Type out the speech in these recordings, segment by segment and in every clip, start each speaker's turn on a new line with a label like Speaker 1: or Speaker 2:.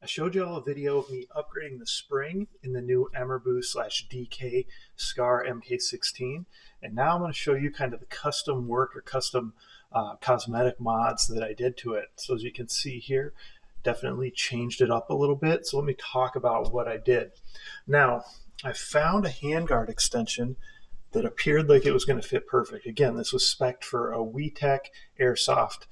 Speaker 1: I showed you all a video of me upgrading the spring in the new Emerbu / DK Scar MK16, and now I'm going to show you kind of the custom work or custom cosmetic mods that I did to it. So as you can see here, definitely changed it up a little bit. So let me talk about what I did. Now, I found a handguard extension that appeared like it was going to fit perfect. Again, this was spec'd for a WeTech Airsoft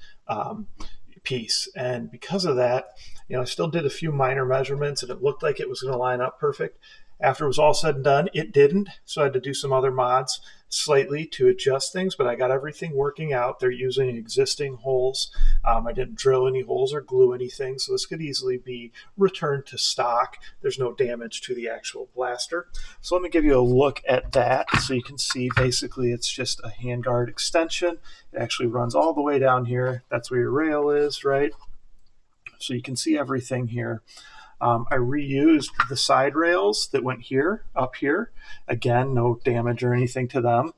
Speaker 1: piece, and because of that, I still did a few minor measurements and it looked like it was going to line up perfect. After it was all said and done, it didn't, so I had to do some other mods slightly to adjust things, but I got everything working out. They're using existing holes. I didn't drill any holes or glue anything, so this could easily be returned to stock. There's no damage to the actual blaster. So let me give you a look at that so you can see basically it's just a handguard extension. It actually runs all the way down here. That's where your rail is, right? So you can see everything here. I reused the side rails that went here, up here. Again, no damage or anything to them.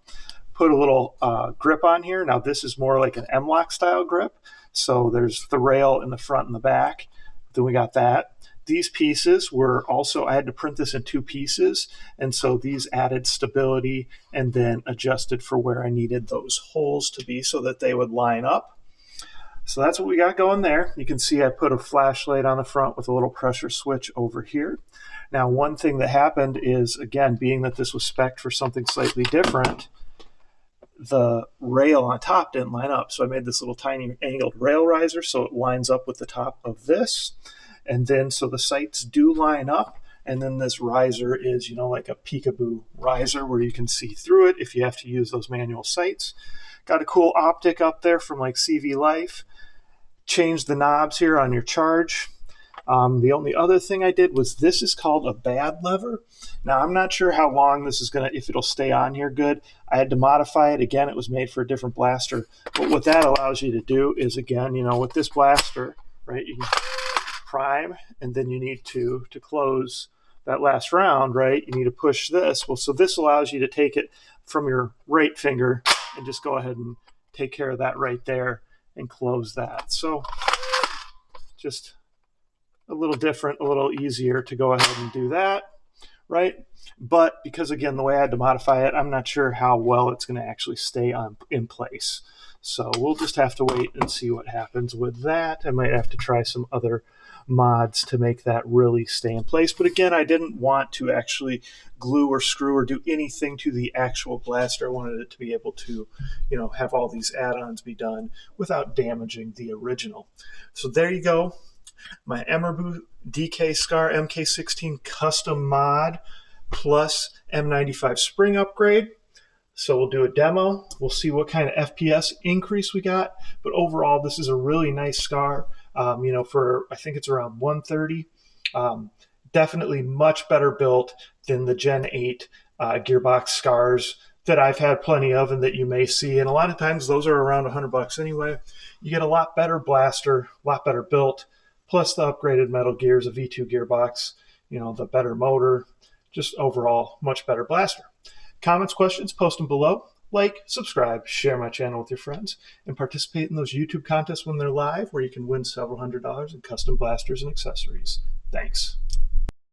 Speaker 1: Put a little grip on here. Now this is more like an M-lock style grip. So there's the rail in the front and the back. Then we got that. These pieces were also, I had to print this in 2 pieces. And so these added stability and then adjusted for where I needed those holes to be so that they would line up. So that's what we got going there. You can see I put a flashlight on the front with a little pressure switch over here. Now, one thing that happened is, again, being that this was spec'd for something slightly different, the rail on top didn't line up. So I made this little tiny angled rail riser so it lines up with the top of this. And then so the sights do line up. And then this riser is, like a peekaboo riser where you can see through it if you have to use those manual sights. Got a cool optic up there from like CV Life. Change the knobs here on your charge. The only other thing I did was this is called a bad lever. Now I'm not sure how long this is if it'll stay on here good. I had to modify it. Again, it was made for a different blaster. But what that allows you to do is, again, with this blaster, right, you can prime, and then you need to close that last round, right, you need to push this. Well, so this allows you to take it from your right finger and just go ahead and take care of that right there and close that. So just a little different, a little easier to go ahead and do that, right? But because, again, the way I had to modify it, I'm not sure how well it's going to actually stay in place. So we'll just have to wait and see what happens with that. I might have to try some other mods to make that really stay in place. But again, I didn't want to actually glue or screw or do anything to the actual blaster. I wanted it to be able to, have all these add-ons be done without damaging the original. So there you go. My Emerbu DK Scar MK16 custom mod plus M95 spring upgrade. So we'll do a demo. We'll see what kind of FPS increase we got. But overall, this is a really nice Scar. For I think it's around 130. Definitely much better built than the Gen 8 gearbox Scars that I've had plenty of and that you may see. And a lot of times those are around $100 anyway. You get a lot better blaster, a lot better built, plus the upgraded metal gears, a V2 gearbox, the better motor, just overall much better blaster. Comments, questions, post them below. Like, subscribe, share my channel with your friends, and participate in those YouTube contests when they're live where you can win several $100s in custom blasters and accessories. Thanks.